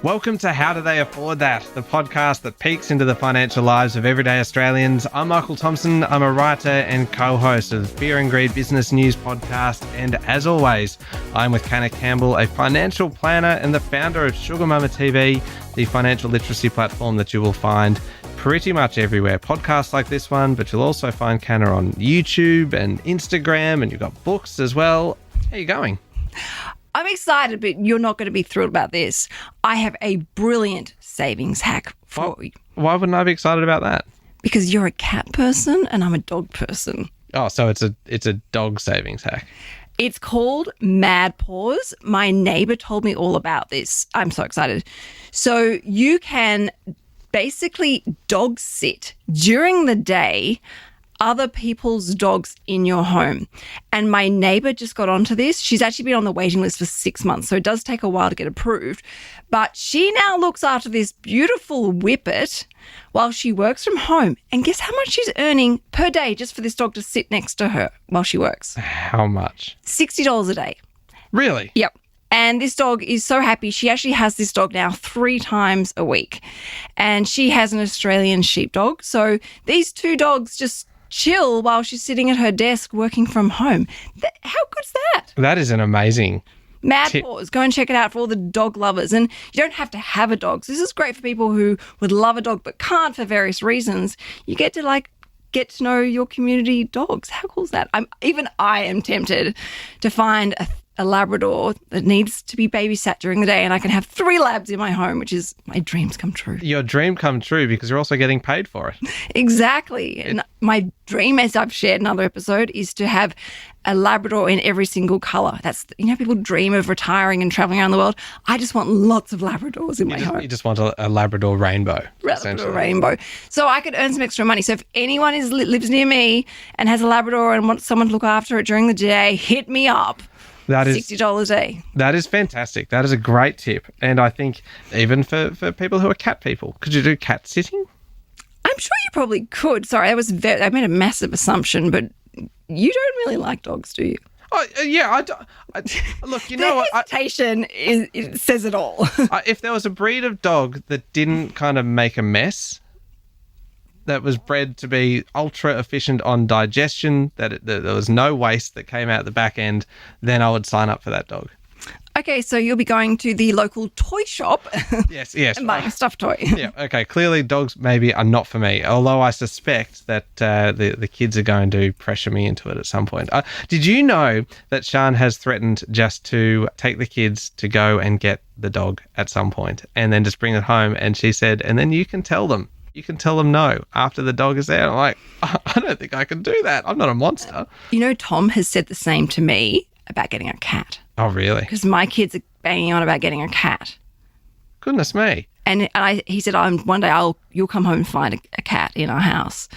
Welcome to How Do They Afford That, the podcast that peeks into the financial lives of everyday Australians. I'm Michael Thompson. I'm a writer and co-host of the Fear and Greed Business News podcast. And as always, I'm with Canna Campbell, a financial planner and the founder of Sugar Mama TV, the financial literacy platform that you will find pretty much everywhere. Podcasts like this one, but you'll also find Canna on YouTube and Instagram, and you've got books as well. How are you going? I'm excited, but you're not going to be thrilled about this. I have a brilliant savings hack for you. Why wouldn't I be excited about that? Because you're a cat person and I'm a dog person. Oh, so it's a dog savings hack. It's called Mad Paws. My neighbor told me all about this. I'm so excited. So you can basically dog sit during the day other people's dogs in your home. And my neighbor just got onto this. She's actually been on the waiting list for 6 months, so it does take a while to get approved. But she now looks after this beautiful whippet while she works from home. And guess how much she's earning per day just for this dog to sit next to her while she works? How much? $60 a day. Really? Yep. And this dog is so happy. She actually has this dog now 3 times a week. And she has an Australian sheepdog. So these two dogs just chill while she's sitting at her desk working from home. How good's that? That is an amazing Mad Paws. Go and check it out for all the dog lovers. And you don't have to have a dog. So this is great for people who would love a dog but can't for various reasons. You get to get to know your community dogs. How cool is that? I am tempted to find a Labrador that needs to be babysat during the day, and I can have 3 labs in my home, which is my dreams come true. Your dream come true because you're also getting paid for it. Exactly. And my dream, as I've shared in another episode, is to have a Labrador in every single colour. That's, people dream of retiring and travelling around the world. I just want lots of Labradors in my home. You just want a Labrador rainbow. Labrador rainbow. So I could earn some extra money. So if anyone lives near me and has a Labrador and wants someone to look after it during the day, hit me up. That is $60 a day. That is fantastic. That is a great tip. And I think even for people who are cat people, could you do cat sitting? I'm sure you probably could. Sorry, I made a massive assumption, but you don't really like dogs, do you? Oh, yeah. Look, you know what? Hesitation it says it all. If there was a breed of dog that didn't kind of make a mess, that was bred to be ultra efficient on digestion, that there was no waste that came out the back end, then I would sign up for that dog. Okay, so you'll be going to the local toy shop. Yes. And buying a stuffed toy. Yeah, okay. Clearly dogs maybe are not for me, although I suspect that the kids are going to pressure me into it at some point. Did you know that Sian has threatened just to take the kids to go and get the dog at some point and then just bring it home? And she said, and then you can tell them. You can tell them no after the dog is there. I'm like, I don't think I can do that. I'm not a monster. Tom has said the same to me about getting a cat. Oh, really? Because my kids are banging on about getting a cat. Goodness me. And he said, one day you'll come home and find a cat in our house.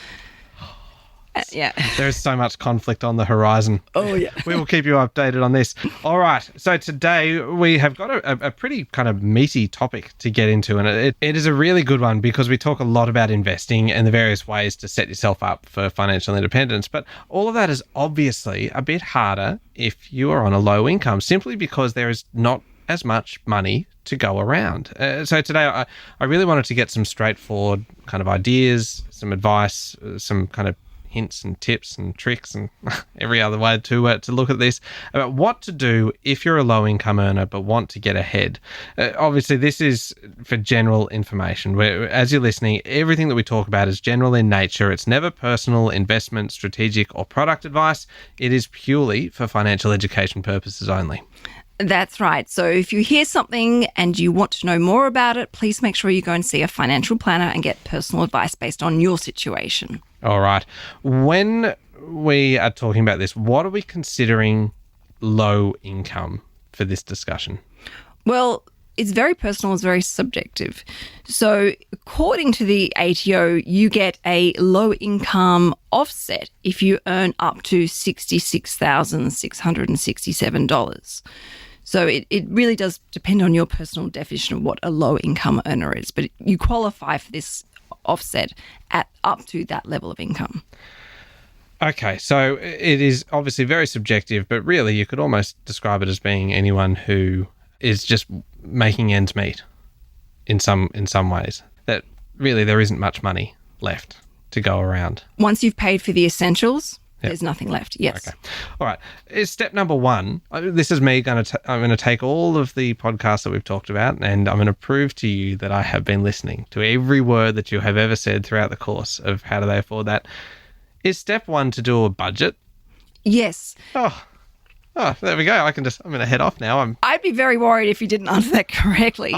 Yeah. There's so much conflict on the horizon. Oh, yeah. We will keep you updated on this. All right. So today we have got a pretty kind of meaty topic to get into. And it is a really good one because we talk a lot about investing and the various ways to set yourself up for financial independence. But all of that is obviously a bit harder if you are on a low income, simply because there is not as much money to go around. So today I really wanted to get some straightforward kind of ideas, some advice, some kind of hints and tips and tricks and every other way to look at this about what to do if you're a low income earner but want to get ahead. Obviously, this is for general information. Where, as you're listening, everything that we talk about is general in nature. It's never personal, investment, strategic, or product advice. It is purely for financial education purposes only. That's right. So if you hear something and you want to know more about it, please make sure you go and see a financial planner and get personal advice based on your situation. All right. When we are talking about this, what are we considering low income for this discussion? Well, it's very personal, it's very subjective. So according to the ATO, you get a low income offset if you earn up to $66,667. So it really does depend on your personal definition of what a low income earner is, but you qualify for this offset at up to that level of income. Okay, so it is obviously very subjective, but really you could almost describe it as being anyone who is just making ends meet. in some ways, that really there isn't much money left to go around. Once you've paid for the essentials, there's nothing left. Yes. Okay. All right. Is step number one. This is me I'm going to take all of the podcasts that we've talked about, and I'm going to prove to you that I have been listening to every word that you have ever said throughout the course of How Do They Afford That. Is step one to do a budget? Yes. Oh, there we go. I'm going to head off now. I'd be very worried if you didn't answer that correctly.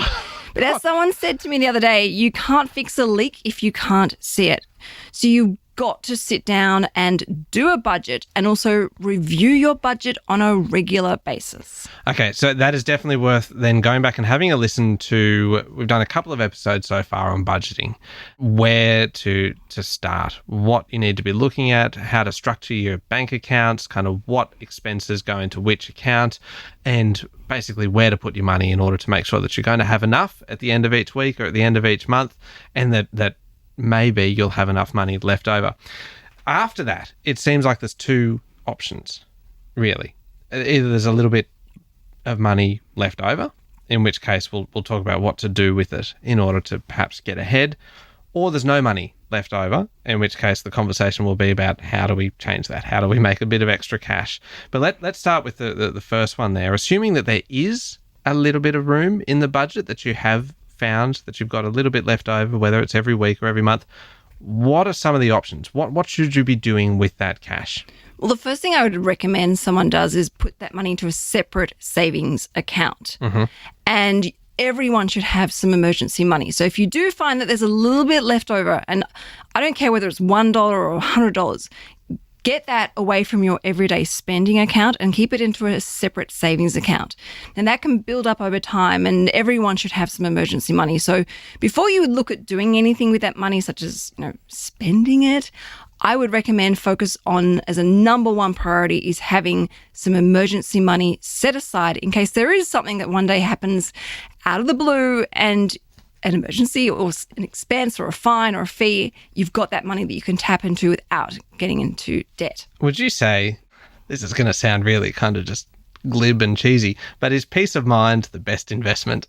But as someone said to me the other day, you can't fix a leak if you can't see it. So you got to sit down and do a budget and also review your budget on a regular basis. Okay, so that is definitely worth then going back and having a listen to. We've done a couple of episodes so far on budgeting, where to start, what you need to be looking at, how to structure your bank accounts, kind of what expenses go into which account, and basically where to put your money in order to make sure that you're going to have enough at the end of each week or at the end of each month, and that maybe you'll have enough money left over. After that, it seems like there's two options, really. Either there's a little bit of money left over, in which case we'll talk about what to do with it in order to perhaps get ahead, or there's no money left over, in which case the conversation will be about how do we change that? How do we make a bit of extra cash? But let's start with the first one there. Assuming that there is a little bit of room in the budget, that you have found that you've got a little bit left over, whether it's every week or every month, what are some of the options? What should you be doing with that cash? Well, the first thing I would recommend someone does is put that money into a separate savings account. Mm-hmm. And everyone should have some emergency money. So if you do find that there's a little bit left over, and I don't care whether it's $1 or $100, get that away from your everyday spending account and keep it into a separate savings account. And that can build up over time, and everyone should have some emergency money. So before you would look at doing anything with that money, such as, spending it, I would recommend focus on, as a number one priority, is having some emergency money set aside in case there is something that one day happens out of the blue and an emergency or an expense or a fine or a fee. You've got that money that you can tap into without getting into debt. Would you say, this is going to sound really kind of just glib and cheesy, but is peace of mind the best investment?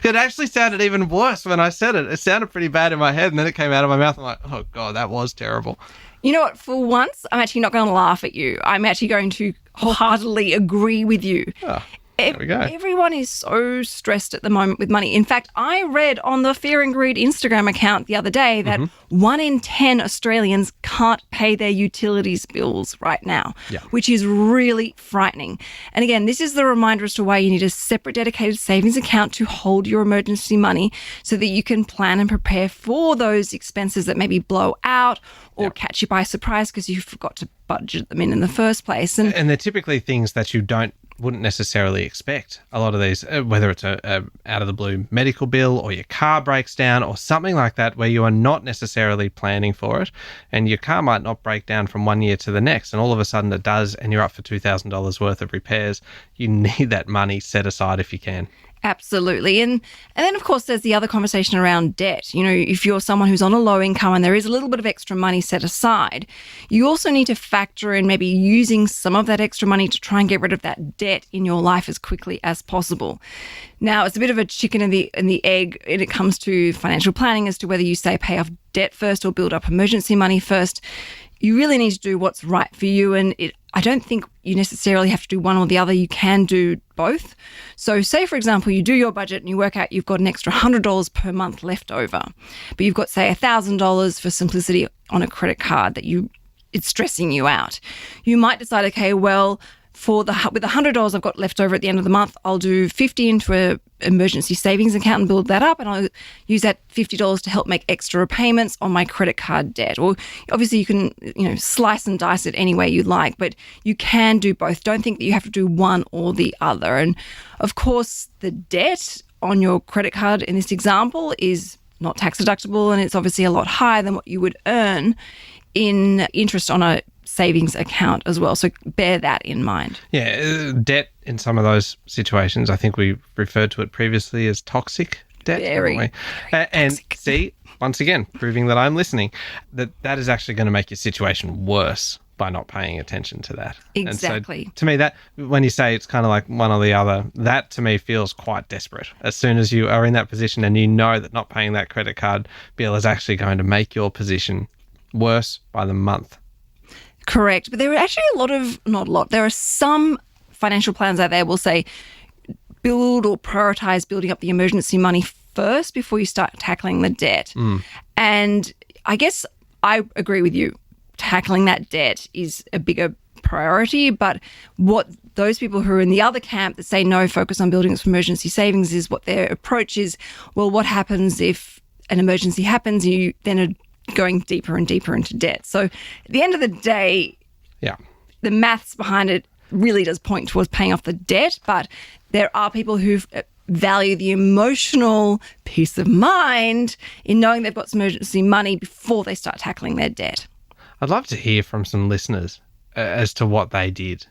It actually sounded even worse when I said it. It sounded pretty bad in my head, and then it came out of my mouth. I'm like, oh, God, that was terrible. You know what? For once, I'm actually not going to laugh at you. I'm actually going to wholeheartedly agree with you. Oh. There we go. Everyone is so stressed at the moment with money. In fact, I read on the Fear and Greed Instagram account the other day that 1 in 10 Australians can't pay their utilities bills right now, which is really frightening. And again, this is the reminder as to why you need a separate dedicated savings account to hold your emergency money so that you can plan and prepare for those expenses that maybe blow out or catch you by surprise because you forgot to budget them in the first place. And they're typically things that you wouldn't necessarily expect. A lot of these, whether it's a out of the blue medical bill or your car breaks down or something like that, where you are not necessarily planning for it, and your car might not break down from one year to the next, and all of a sudden it does, and you're up for $2,000 worth of repairs. You need that money set aside if you can. Absolutely. And then, of course, there's the other conversation around debt. If you're someone who's on a low income and there is a little bit of extra money set aside, you also need to factor in maybe using some of that extra money to try and get rid of that debt in your life as quickly as possible. Now, it's a bit of a chicken and the egg when it comes to financial planning as to whether you say pay off debt first or build up emergency money first. You really need to do what's right for you, and I don't think you necessarily have to do one or the other. You can do both. So say, for example, you do your budget and you work out you've got an extra $100 per month left over, but you've got, say, $1,000 for simplicity on a credit card that it's stressing you out. You might decide, okay, well, with the $100 I've got left over at the end of the month, I'll do $50 into an emergency savings account and build that up, and I'll use that $50 to help make extra repayments on my credit card debt. Or obviously you can, slice and dice it any way you like, but you can do both. Don't think that you have to do one or the other. And of course, the debt on your credit card in this example is not tax deductible, and it's obviously a lot higher than what you would earn in interest on a savings account as well. So bear that in mind. Yeah, debt in some of those situations, I think we referred to it previously as toxic debt. Very and toxic. See, once again, proving that I'm listening, that is actually going to make your situation worse by not paying attention to that. Exactly. And so to me, that when you say it's kind of like one or the other, that to me feels quite desperate. As soon as you are in that position and you know that not paying that credit card bill is actually going to make your position worse by the month. Correct. But there are actually there are some financial plans out there will say build or prioritize building up the emergency money first before you start tackling the debt. And I guess I agree with you. Tackling that debt is a bigger priority, but what those people who are in the other camp that say no, focus on building some emergency savings, is what their approach is. Well, what happens if an emergency happens? You then are going deeper and deeper into debt. So at the end of the day, the maths behind it really does point towards paying off the debt, but there are people who value the emotional peace of mind in knowing they've got some emergency money before they start tackling their debt. I'd love to hear from some listeners as to what they did,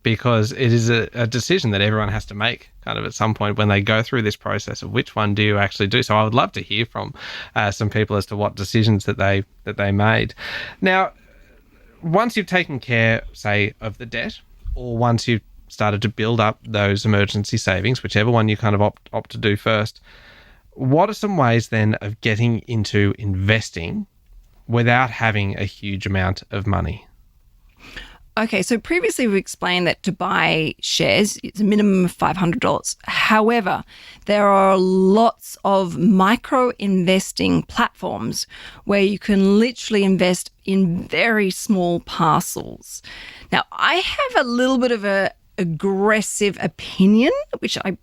because it is a decision that everyone has to make kind of at some point when they go through this process of which one do you actually do. So I would love to hear from some people as to what decisions that they made. Now, once you've taken care, say, of the debt, or once you've started to build up those emergency savings, whichever one you kind of opt to do first, what are some ways then of getting into investing without having a huge amount of money? Okay, so previously we explained that to buy shares, it's a minimum of $500. However, there are lots of micro investing platforms where you can literally invest in very small parcels. Now, I have a little bit of a aggressive opinion, which I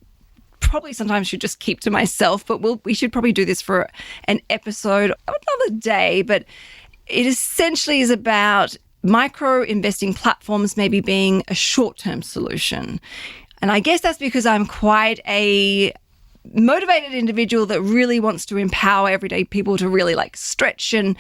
probably sometimes should just keep to myself, but we should probably do this for an episode another day. But it essentially is about micro investing platforms maybe being a short-term solution. And I guess that's because I'm quite a motivated individual that really wants to empower everyday people to really like stretch and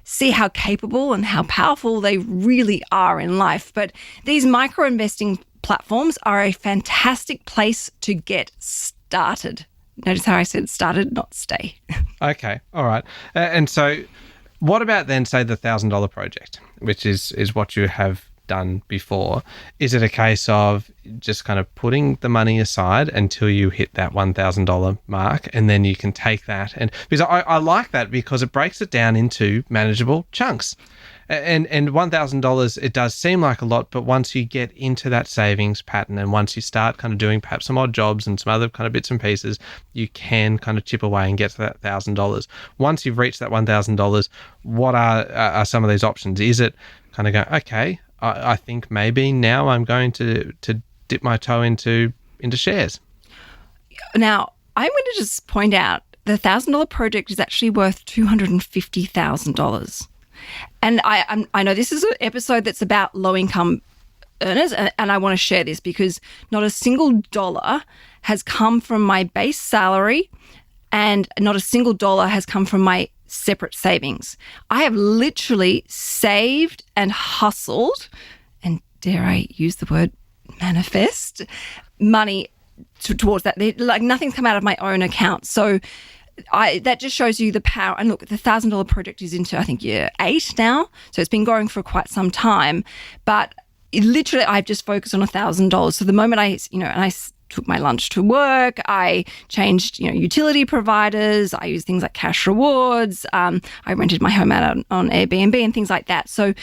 see how capable and how powerful they really are in life. But these micro investing platforms are a fantastic place to get started. Notice how I said started, not stay. Okay, all right. And so what about then, say, the $1,000 project, which is what you have done before? Is it a case of just kind of putting the money aside until you hit that $1,000 mark, and then you can take that? And because I like that, because it breaks it down into manageable chunks. And $1,000, it does seem like a lot, but once you get into that savings pattern and once you start kind of doing perhaps some odd jobs and some other kind of bits and pieces, you can kind of chip away and get to that $1,000. Once you've reached that $1,000, what are some of these options? Is it kind of go, okay, I think maybe now I'm going to dip my toe into shares? Now, I'm going to just point out the $1,000 project is actually worth $250,000. And I know this is an episode that's about low-income earners, and I want to share this because not a single dollar has come from my base salary and not a single dollar has come from my separate savings. I have literally saved and hustled, and dare I use the word manifest, money towards that. Like nothing's come out of my own account. So that just shows you the power. And look, the $1,000 project is into, I think, year 8 now. So it's been going for quite some time. But literally, I've just focused on $1,000. So the moment I took my lunch to work, I changed, utility providers, I used things like cash rewards, I rented my home out on Airbnb and things like that. So,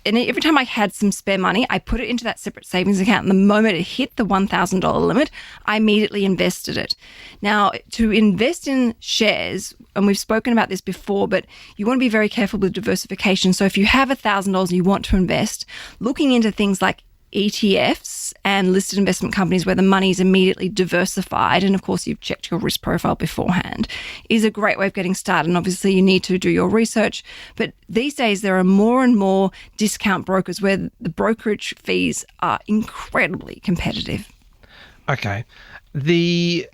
and every time I had some spare money, I put it into that separate savings account. And the moment it hit the $1,000 limit, I immediately invested it. Now, to invest in shares, and we've spoken about this before, but you want to be very careful with diversification. So if you have $1,000 and you want to invest, looking into things like ETFs and listed investment companies where the money is immediately diversified, and of course you've checked your risk profile beforehand, is a great way of getting started. And obviously you need to do your research, but these days there are more and more discount brokers where the brokerage fees are incredibly competitive. Okay. The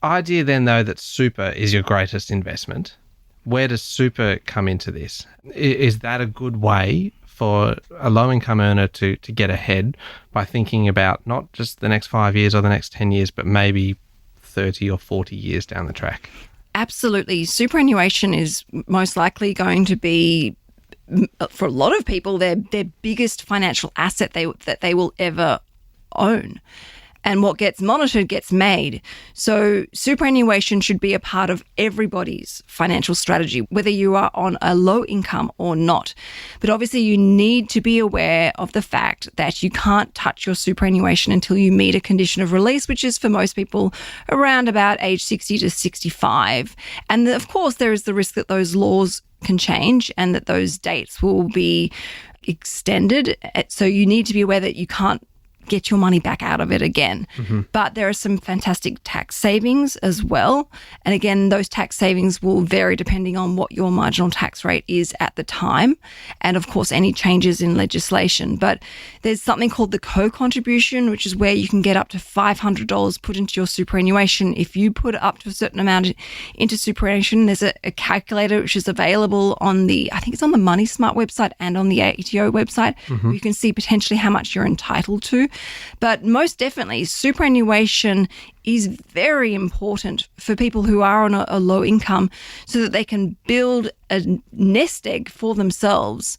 idea then, though, that super is your greatest investment, where does super come into this? Is that a good way for a low-income earner to get ahead by thinking about not just the next 5 years or the next 10 years, but maybe 30 or 40 years down the track? Absolutely. Superannuation is most likely going to be for a lot of people, their biggest financial asset that they will ever own. And what gets monitored gets made. So superannuation should be a part of everybody's financial strategy, whether you are on a low income or not. But obviously you need to be aware of the fact that you can't touch your superannuation until you meet a condition of release, which is for most people around about age 60 to 65. And of course, there is the risk that those laws can change and that those dates will be extended. So you need to be aware that you can't get your money back out of it again. But there are some fantastic tax savings as well. And again, those tax savings will vary depending on what your marginal tax rate is at the time. And of course, any changes in legislation. But there's something called the co-contribution, which is where you can get up to $500 put into your superannuation. If you put up to a certain amount into superannuation, there's a calculator which is available on I think it's on the Money Smart website and on the ATO website. You can see potentially how much you're entitled to. But most definitely, superannuation is very important for people who are on a low income so that they can build a nest egg for themselves,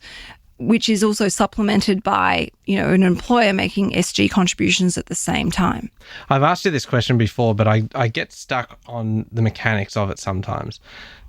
which is also supplemented by, an employer making SG contributions at the same time. I've asked you this question before, but I get stuck on the mechanics of it sometimes.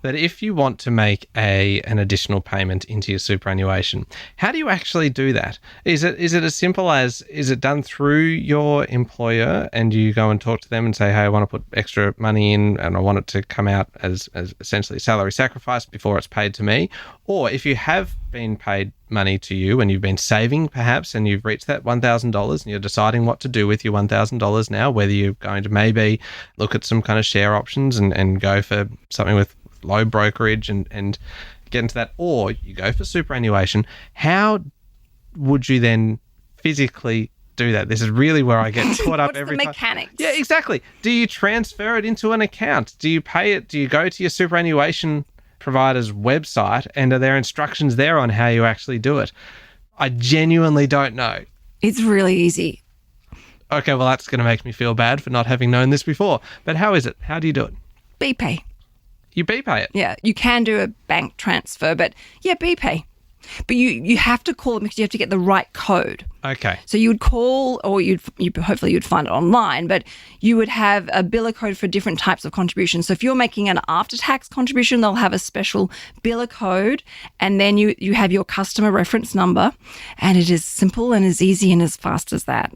That if you want to make an additional payment into your superannuation, how do you actually do that? Is it as simple as, is it done through your employer and you go and talk to them and say, hey, I want to put extra money in and I want it to come out as essentially salary sacrifice before it's paid to me? Or if you have been paid money to you and you've been saving perhaps and you've reached that $1,000 and you're deciding what to do with your $1,000 now, whether you're going to maybe look at some kind of share options and go for something with low brokerage and get into that, or you go for superannuation, how would you then physically do that? This is really where I get caught up every time. What's the mechanics? Yeah, exactly. Do you transfer it into an account? Do you pay it? Do you go to your superannuation provider's website and are there instructions there on how you actually do it? I genuinely don't know. It's really easy. Okay, well, that's going to make me feel bad for not having known this before. But how is it? How do you do it? BPay. You BPay it? Yeah, you can do a bank transfer, but yeah, BPay. But you have to call them because you have to get the right code. Okay. So you would call, or hopefully you'd find it online, but you would have a biller code for different types of contributions. So if you're making an after-tax contribution, they'll have a special biller code, and then you have your customer reference number, and it is simple and as easy and as fast as that.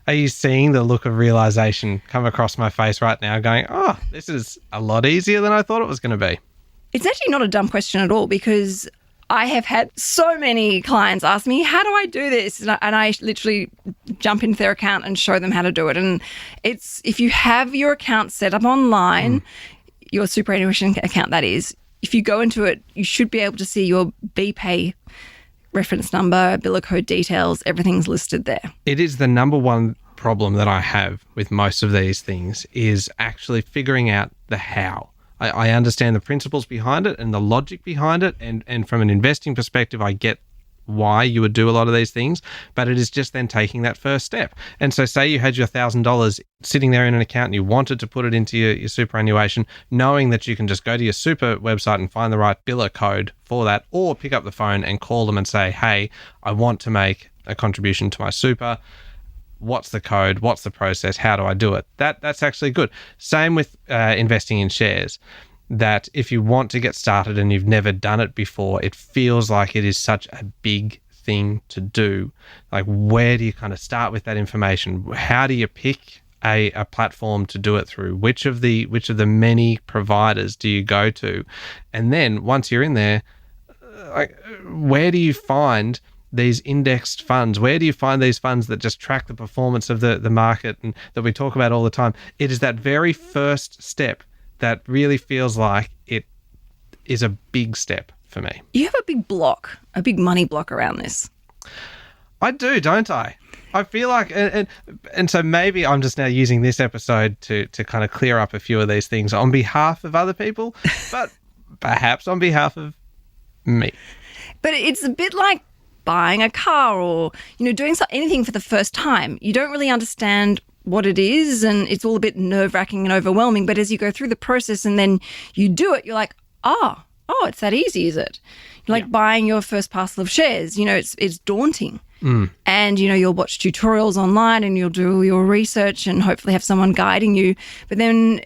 Are you seeing the look of realization come across my face right now going, oh, this is a lot easier than I thought it was going to be? It's actually not a dumb question at all, because I have had so many clients ask me, how do I do this? And I literally jump into their account and show them how to do it. And it's, if you have your account set up online, your superannuation account that is, if you go into it, you should be able to see your BPay reference number, biller code details, everything's listed there. It is the number one problem that I have with most of these things is actually figuring out the how. I understand the principles behind it and the logic behind it, and from an investing perspective, I get why you would do a lot of these things, but it is just then taking that first step. And so say you had your $1,000 sitting there in an account and you wanted to put it into your superannuation, knowing that you can just go to your super website and find the right biller code for that, or pick up the phone and call them and say, hey, I want to make a contribution to my super. What's the code? What's the process? How do I do it? That's actually good. Same with investing in shares. That if you want to get started and you've never done it before, it feels like it is such a big thing to do. Like, where do you kind of start with that information? How do you pick a platform to do it through? Which of the many providers do you go to? And then once you're in there, like, where do you find these indexed funds? Where do you find these funds that just track the performance of the market and that we talk about all the time? It is that very first step that really feels like it is a big step for me. You have a big money block around this. I do, don't I? I feel like, and so maybe I'm just now using this episode to kind of clear up a few of these things on behalf of other people, but perhaps on behalf of me. But it's a bit like buying a car or, doing anything for the first time. You don't really understand what it is, and it's all a bit nerve-wracking and overwhelming. But as you go through the process and then you do it, you're like, oh, it's that easy, is it? Like buying your first parcel of shares, it's daunting. And, you'll watch tutorials online and you'll do all your research and hopefully have someone guiding you. But then,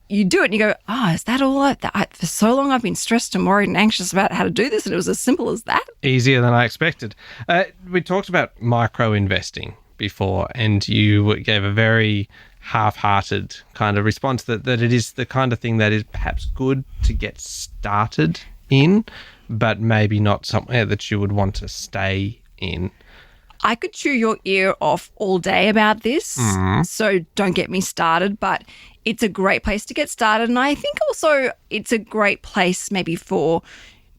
you do it and you go, is that all? For so long I've been stressed and worried and anxious about how to do this, and it was as simple as that. Easier than I expected. We talked about micro investing before, and you gave a very half-hearted kind of response that it is the kind of thing that is perhaps good to get started in, but maybe not somewhere that you would want to stay in. I could chew your ear off all day about this, so don't get me started, but it's a great place to get started. And I think also it's a great place maybe for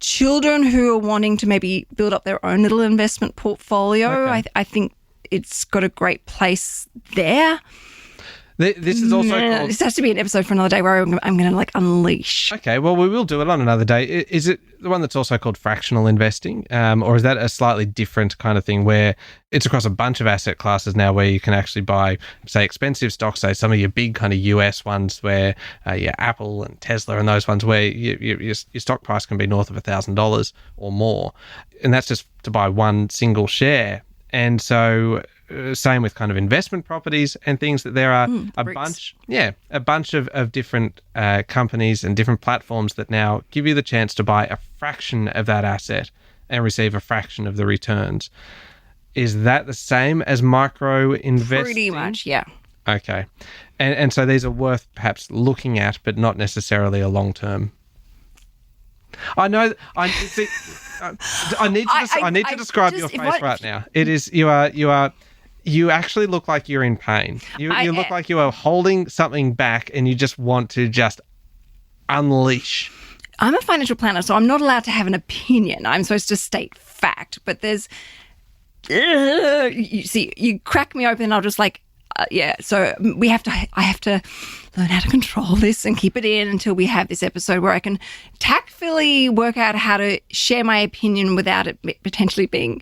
children who are wanting to maybe build up their own little investment portfolio. Okay. I think it's got a great place there. This is also called... This has to be an episode for another day where I'm going to unleash. Okay, well, we will do it on another day. Is it the one that's also called fractional investing? Or is that a slightly different kind of thing where it's across a bunch of asset classes now where you can actually buy, say, expensive stocks, say some of your big kind of US ones where your Apple and Tesla and those ones where your stock price can be north of $1,000 or more. And that's just to buy one single share. And so... same with kind of investment properties and things, that there are a bunch of different companies and different platforms that now give you the chance to buy a fraction of that asset and receive a fraction of the returns. Is that the same as micro investing? Pretty much, yeah. Okay. And so these are worth perhaps looking at, but not necessarily a long-term. I know. I need to describe your face right now. It is you actually look like you're in pain. You look like you are holding something back and you just want to just unleash. I'm a financial planner, so I'm not allowed to have an opinion. I'm supposed to state fact, but there's... you see, you crack me open and I'll just so I have to learn how to control this and keep it in until we have this episode where I can tactfully work out how to share my opinion without it potentially being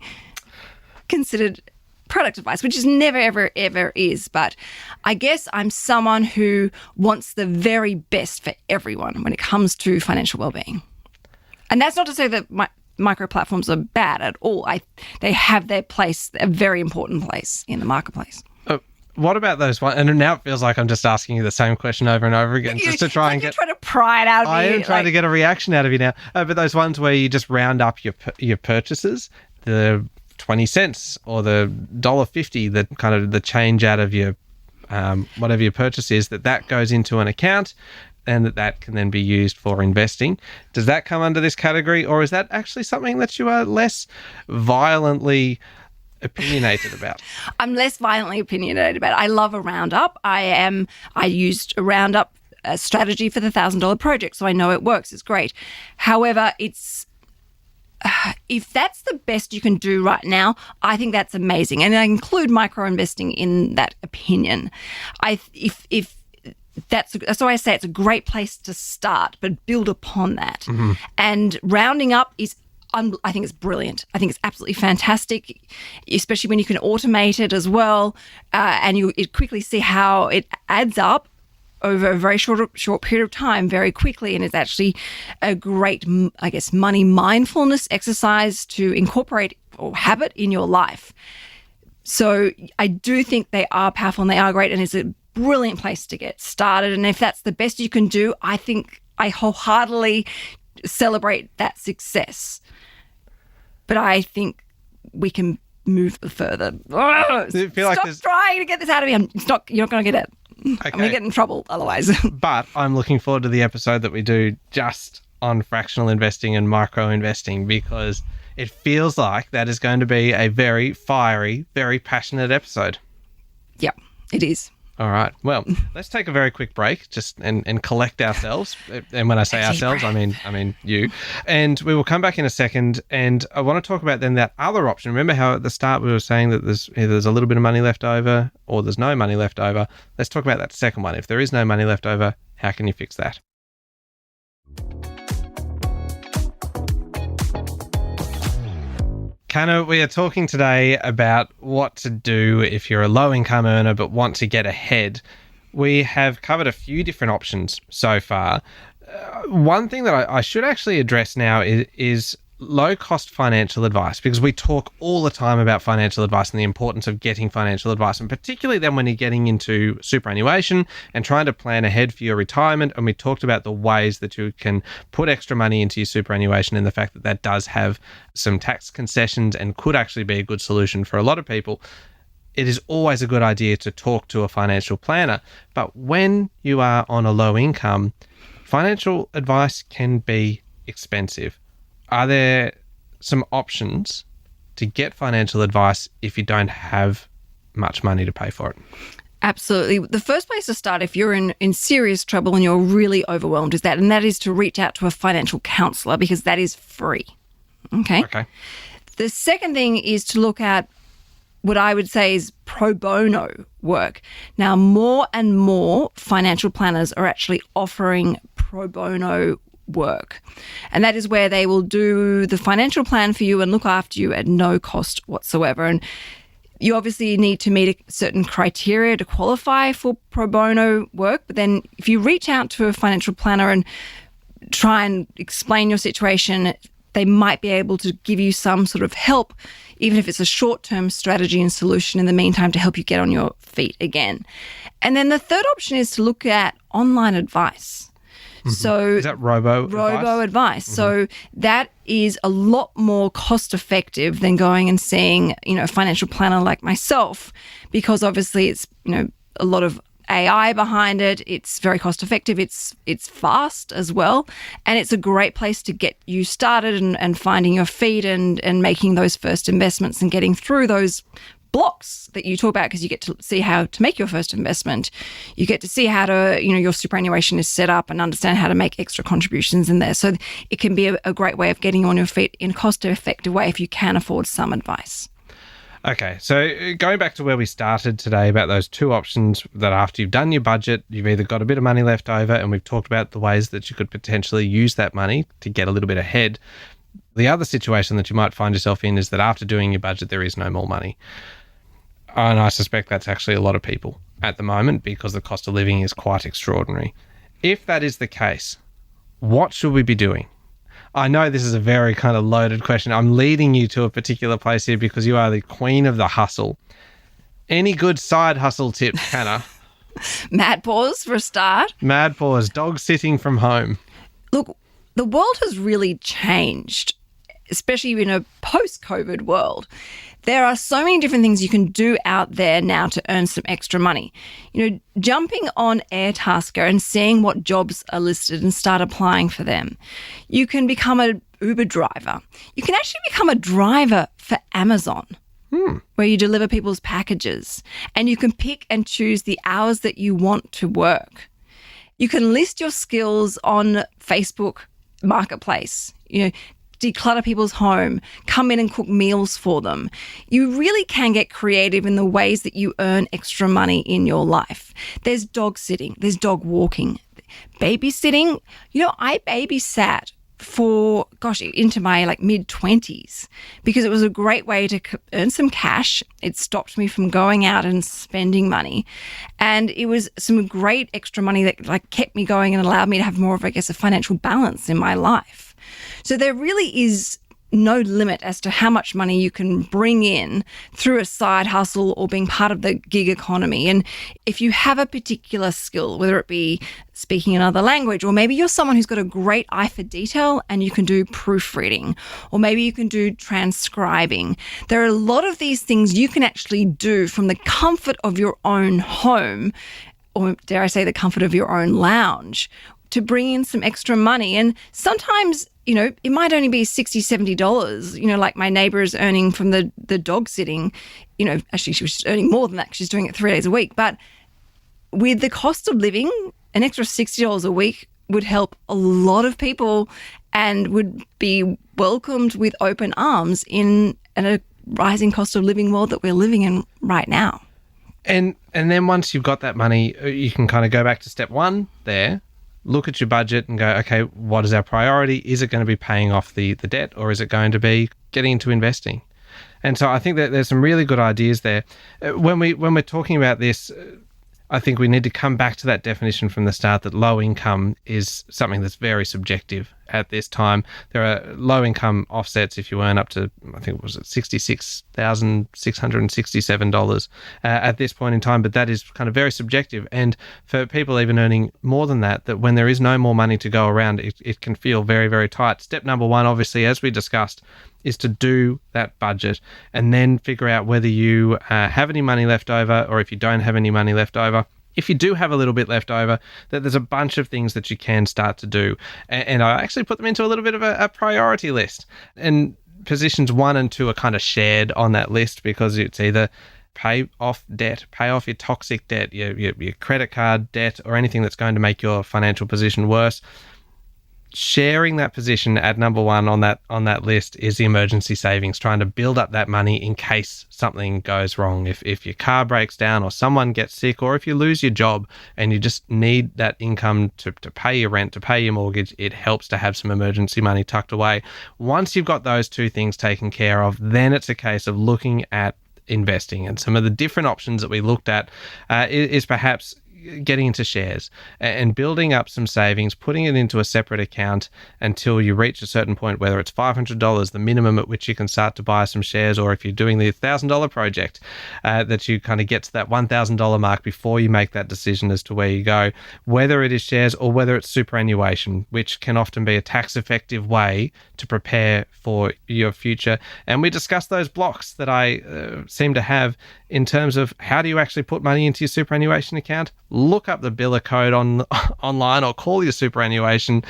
considered product advice, which is never, ever, ever is. But I guess I'm someone who wants the very best for everyone when it comes to financial well-being. And that's not to say that micro platforms are bad at all. They have their place, a very important place in the marketplace. What about those ones? And now it feels like I'm just asking you the same question over and over again, just to try and get... You're trying to pry it out of me. I am trying to get a reaction out of you now. But those ones where you just round up your purchases, the 20 cents or the $1.50, the kind of the change out of your whatever your purchase is, that goes into an account and that can then be used for investing. Does that come under this category, or is that actually something that you are less violently opinionated about? I'm less violently opinionated about it. I love a roundup. I used a roundup strategy for the $1,000 project, so I know it works. It's great. However, if that's the best you can do right now, I think that's amazing, and I include micro investing in that opinion. If that's why I say it's a great place to start, but build upon that. Mm-hmm. And rounding up is. I think it's brilliant. I think it's absolutely fantastic, especially when you can automate it as well, and you quickly see how it adds up over a very short period of time very quickly, and it's actually a great, I guess, money mindfulness exercise to incorporate or habit in your life. So I do think they are powerful and they are great, and it's a brilliant place to get started. And if that's the best you can do, I think I wholeheartedly celebrate that success. But I think we can move further. Stop trying to get this out of me. You're not going to get it. Okay. I'm going to get in trouble otherwise. But I'm looking forward to the episode that we do just on fractional investing and micro investing, because it feels like that is going to be a very fiery, very passionate episode. Yep, it is. All right. Well, let's take a very quick break and collect ourselves. And when I say ourselves, I mean you. And we will come back in a second. And I want to talk about then that other option. Remember how at the start we were saying that there's a little bit of money left over or there's no money left over. Let's talk about that second one. If there is no money left over, how can you fix that? Hannah, we are talking today about what to do if you're a low-income earner but want to get ahead. We have covered a few different options so far. One thing that I should actually address now is low-cost financial advice, because we talk all the time about financial advice and the importance of getting financial advice, and particularly then when you're getting into superannuation and trying to plan ahead for your retirement. And we talked about the ways that you can put extra money into your superannuation and the fact that that does have some tax concessions and could actually be a good solution for a lot of people. It is always a good idea to talk to a financial planner. But when you are on a low income, financial advice can be expensive. Are there some options to get financial advice if you don't have much money to pay for it? Absolutely. The first place to start if you're in serious trouble and you're really overwhelmed is that, and that is to reach out to a financial counsellor, because that is free. Okay. The second thing is to look at what I would say is pro bono work. Now, more and more financial planners are actually offering pro bono work. And that is where they will do the financial plan for you and look after you at no cost whatsoever. And you obviously need to meet a certain criteria to qualify for pro bono work. But then if you reach out to a financial planner and try and explain your situation, they might be able to give you some sort of help, even if it's a short-term strategy and solution in the meantime to help you get on your feet again. And then the third option is to look at online advice. So is that robo advice? So that is a lot more cost effective than going and seeing, a financial planner like myself, because obviously it's, a lot of AI behind it. It's very cost effective. It's fast as well. And it's a great place to get you started and finding your feet and making those first investments and getting through those blocks that you talk about, because you get to see how to make your first investment. You get to see how to, your superannuation is set up and understand how to make extra contributions in there. So it can be a great way of getting you on your feet in a cost-effective way if you can afford some advice. Okay, so going back to where we started today about those two options, that after you've done your budget, you've either got a bit of money left over, and we've talked about the ways that you could potentially use that money to get a little bit ahead. The other situation that you might find yourself in is that after doing your budget, there is no more money. And I suspect that's actually a lot of people at the moment, because the cost of living is quite extraordinary. If that is the case, what should we be doing? I know this is a very kind of loaded question. I'm leading you to a particular place here because you are the queen of the hustle. Any good side hustle tips, Hannah? Mad pause for a start. Mad pause, dog sitting from home. Look, the world has really changed, especially in a post-COVID world. There are so many different things you can do out there now to earn some extra money. Jumping on Airtasker and seeing what jobs are listed and start applying for them. You can become an Uber driver. You can actually become a driver for Amazon, where you deliver people's packages. And you can pick and choose the hours that you want to work. You can list your skills on Facebook Marketplace. Declutter people's home, come in and cook meals for them. You really can get creative in the ways that you earn extra money in your life. There's dog sitting, there's dog walking, babysitting. I babysat for, into my mid-20s, because it was a great way to earn some cash. It stopped me from going out and spending money. And it was some great extra money that kept me going and allowed me to have more of, a financial balance in my life. So there really is no limit as to how much money you can bring in through a side hustle or being part of the gig economy. And if you have a particular skill, whether it be speaking another language, or maybe you're someone who's got a great eye for detail and you can do proofreading, or maybe you can do transcribing. There are a lot of these things you can actually do from the comfort of your own home, or dare I say the comfort of your own lounge, to bring in some extra money. And sometimes, it might only be $60, $70, like my neighbour is earning from the dog sitting. Actually she was earning more than that. She's doing it 3 days a week. But with the cost of living, an extra $60 a week would help a lot of people and would be welcomed with open arms in a rising cost of living world that we're living in right now. And then once you've got that money, you can kind of go back to step one there, look at your budget and go, okay, what is our priority? Is it going to be paying off the debt, or is it going to be getting into investing? And so I think that there's some really good ideas there. When we're talking about this, I think we need to come back to that definition from the start that low income is something that's very subjective at this time. There are low income offsets if you earn up to, I think it was $66,667 at this point in time, but that is kind of very subjective. And for people even earning more than that, that when there is no more money to go around, it can feel very, very tight. Step number one, obviously, as we discussed, is to do that budget and then figure out whether you have any money left over, or if you don't have any money left over. If you do have a little bit left over, that there's a bunch of things that you can start to do. And I actually put them into a little bit of a priority list. And positions 1 and 2 are kind of shared on that list, because it's either pay off debt, pay off your toxic debt, your credit card debt, or anything that's going to make your financial position worse. Sharing that position at number 1 on that list is the emergency savings, trying to build up that money in case something goes wrong. If your car breaks down, or someone gets sick, or if you lose your job and you just need that income to pay your rent, to pay your mortgage, it helps to have some emergency money tucked away. Once you've got those two things taken care of, then it's a case of looking at investing. And some of the different options that we looked at is perhaps getting into shares and building up some savings, putting it into a separate account until you reach a certain point, whether it's $500, the minimum at which you can start to buy some shares, or if you're doing the $1,000 project, that you kind of get to that $1,000 mark before you make that decision as to where you go, whether it is shares or whether it's superannuation, which can often be a tax effective way to prepare for your future. And we discussed those blocks that I seem to have in terms of how do you actually put money into your superannuation account. Look up the biller code online, or call your superannuation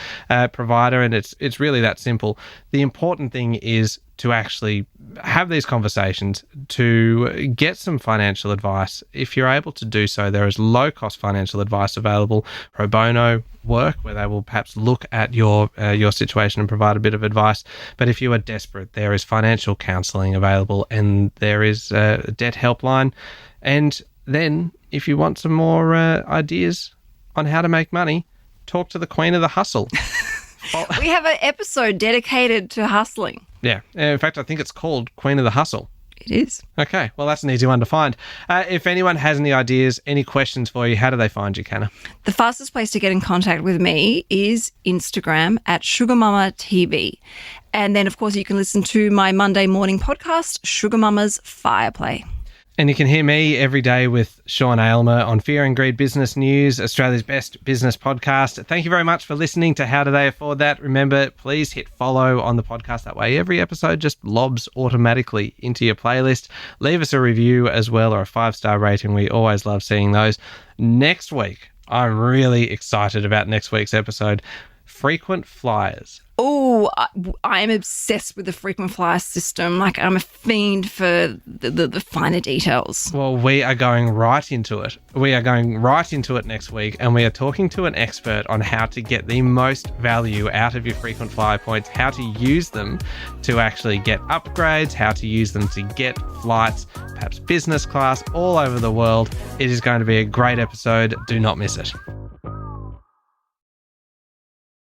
provider, and it's really that simple. The important thing is to actually have these conversations, to get some financial advice. If you're able to do so, there is low-cost financial advice available, pro bono work, where they will perhaps look at your situation and provide a bit of advice. But if you are desperate, there is financial counselling available, and there is a debt helpline. And then if you want some more ideas on how to make money, talk to the queen of the hustle. We have an episode dedicated to hustling. Yeah. In fact, I think it's called Queen of the Hustle. It is. Okay. Well, that's an easy one to find. If anyone has any ideas, any questions for you, how do they find you, Canna? The fastest place to get in contact with me is Instagram at SugarMamaTV. And then, of course, you can listen to my Monday morning podcast, Sugar Mama's Fireplay. And you can hear me every day with Sean Aylmer on Fear and Greed Business News, Australia's best business podcast. Thank you very much for listening to How Do They Afford That? Remember, please hit follow on the podcast. That way every episode just lobs automatically into your playlist. Leave us a review as well, or a 5-star rating. We always love seeing those. Next week, I'm really excited about next week's episode. Frequent flyers. Oh, I am obsessed with the frequent flyer system. Like, I'm a fiend for the finer details. Well, we are going right into it. We are going right into it next week, and we are talking to an expert on how to get the most value out of your frequent flyer points, how to use them to actually get upgrades, how to use them to get flights, perhaps business class, all over the world. It is going to be a great episode. Do not miss it.